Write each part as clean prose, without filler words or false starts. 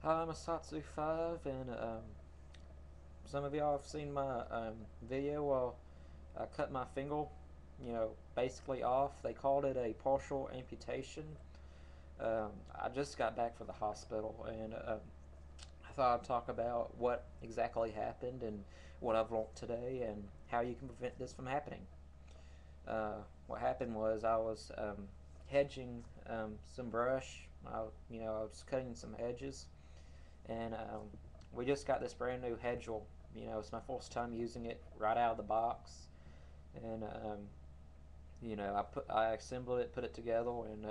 Hi, I'm a Satsu 5, and some of y'all have seen my video while I cut my finger, basically off. They called it a partial amputation. I just got back from the hospital, and I thought I'd talk about what exactly happened and what I've learned today and how you can prevent this from happening. What happened was I was hedging some brush. I was cutting some hedges, and we just got this brand new hedgel. It's my first time using it right out of the box, and I assembled it, put it together, and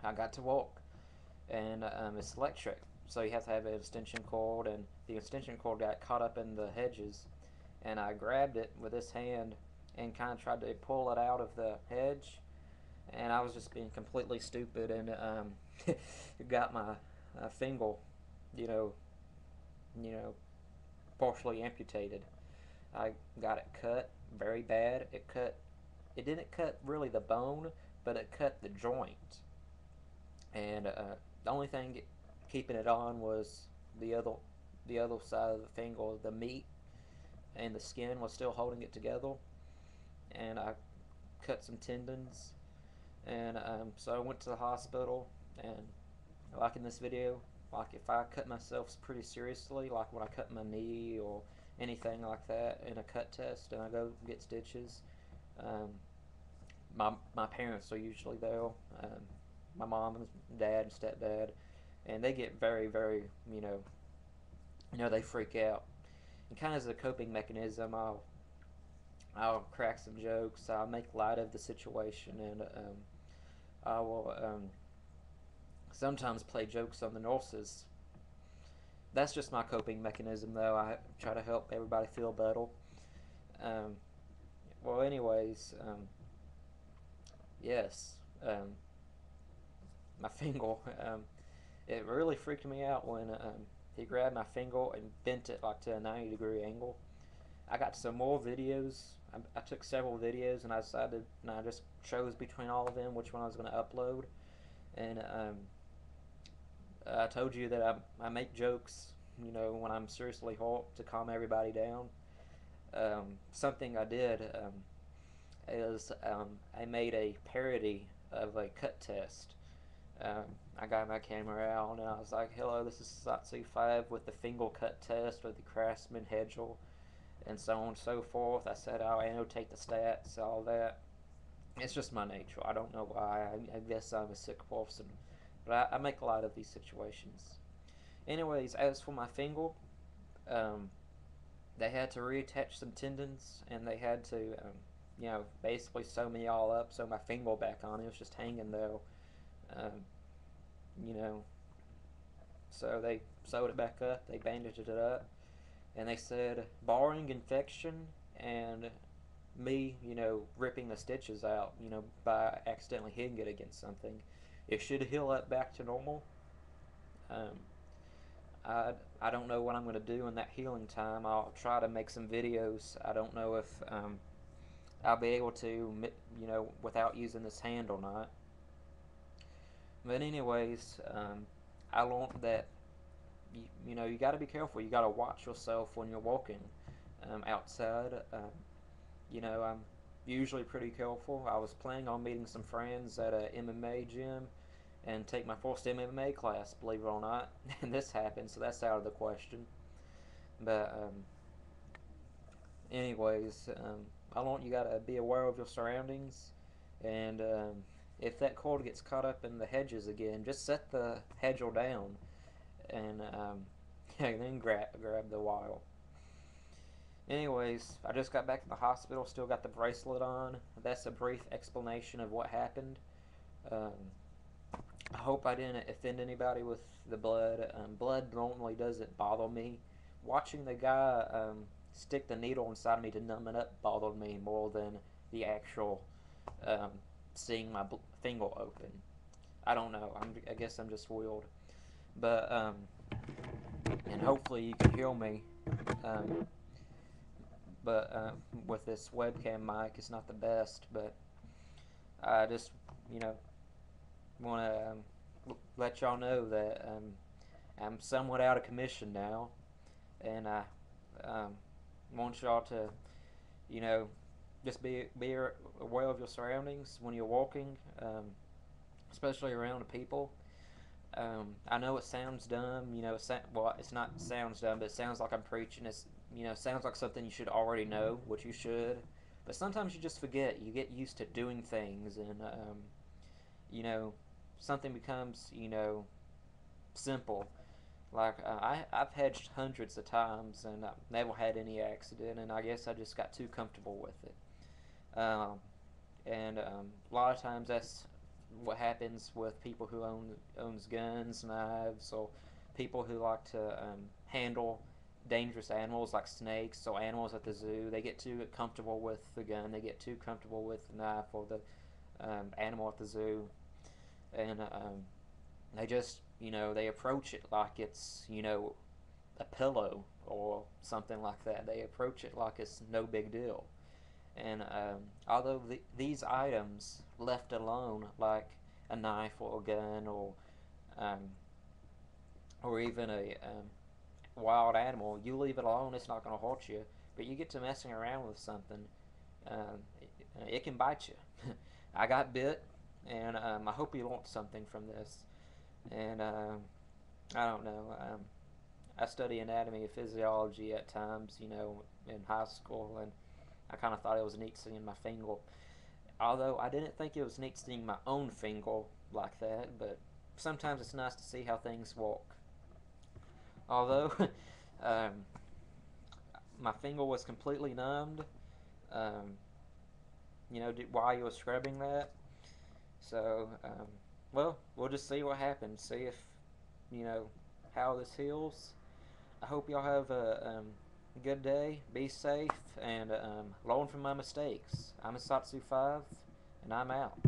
I got to walk. And it's electric, so you have to have an extension cord, and the extension cord got caught up in the hedges, and I grabbed it with this hand and kind of tried to pull it out of the hedge, and I was just being completely stupid, and got my finger, you know, you know, partially amputated. I got it cut very bad. It didn't cut really the bone, but it cut the joint. And the only thing keeping it on was the other, the other side of the finger. The meat and the skin was still holding it together. And I cut some tendons. And so I went to the hospital. And like in this video, like if I cut myself pretty seriously, like when I cut my knee or anything like that in a cut test, and I go get stitches, um, my parents are usually there. Um, my mom and dad and stepdad, and they get very they freak out. And kind of as a coping mechanism, I'll crack some jokes. I'll make light of the situation, and I will sometimes play jokes on the nurses. That's just my coping mechanism, though. I try to help everybody feel better. Um, well, anyways, yes, my finger. It really freaked me out when he grabbed my finger and bent it like to a 90-degree angle. I got some more videos. I took several videos, and I decided, and I just chose between all of them which one I was going to upload. And I told you that I make jokes, when I'm seriously hurt to calm everybody down. Something I did is I made a parody of a cut test. I got my camera out and I was like, "Hello, this is Satsu 5 with the finger cut test with the Craftsman Hedgel," and so on and so forth. I said I'll annotate the stats, all that. It's just my nature. I don't know why. I guess I'm a sick person. But I make a lot of these situations. Anyways, as for my finger, um, they had to reattach some tendons and they had to, basically sew me all up, sew my finger back on. It was just hanging though. Um, you know, so they sewed it back up, they bandaged it up, and they said, barring infection and me, ripping the stitches out, by accidentally hitting it against something, it should heal up back to normal. Um, I, I don't know what I'm going to do in that healing time. I'll try to make some videos. I don't know if I'll be able to, without using this hand or not. But anyways, I learned that you got to be careful. You got to watch yourself when you're walking outside. I'm usually pretty careful. I was planning on meeting some friends at a MMA gym and take my first MMA class, believe it or not, and this happened, so that's out of the question. But anyways, I want you gotta be aware of your surroundings, and if that cord gets caught up in the hedges again, just set the hedger down and then grab the wire. Anyways, I just got back from the hospital, still got the bracelet on. That's a brief explanation of what happened. Um, I hope I didn't offend anybody with the blood. Blood normally doesn't bother me. Watching the guy stick the needle inside me to numb it up bothered me more than the actual um, seeing my finger open. I don't know. I guess I'm just weird. But and hopefully you can hear me. Um, but with this webcam mic, it's not the best. But I just, you know, want to let y'all know that I'm somewhat out of commission now, and I um, want y'all to, you know, just be aware of your surroundings when you're walking, especially around people. I know it sounds dumb, well, it's not sounds dumb, but it sounds like I'm preaching. Sounds like something you should already know, which you should. But sometimes you just forget. You get used to doing things, and you know, something becomes, simple. Like I've hedged hundreds of times, and I've never had any accident, and I guess I just got too comfortable with it. And a lot of times that's what happens with people who owns guns, knives, or people who like to handle dangerous animals like snakes or animals at the zoo. They get too comfortable with the gun. They get too comfortable with the knife or the animal at the zoo, and they just they approach it like it's a pillow or something like that. They approach it like it's no big deal. And although these items left alone, like a knife or a gun um, or even a wild animal, you leave it alone, it's not going to hurt you. But you get to messing around with something, it can bite you. I got bit, and I hope you learned something from this. And I don't know. I study anatomy and physiology at times, in high school, and I kind of thought it was neat seeing my finger. Although I didn't think it was neat seeing my own finger like that, but sometimes it's nice to see how things work. Although um, my finger was completely numbed, um, while you were scrubbing that. So, well, we'll just see what happens. See if, you know, how this heals. I hope y'all have a good day. Be safe and learn from my mistakes. I'm a Satsu 5, and I'm out.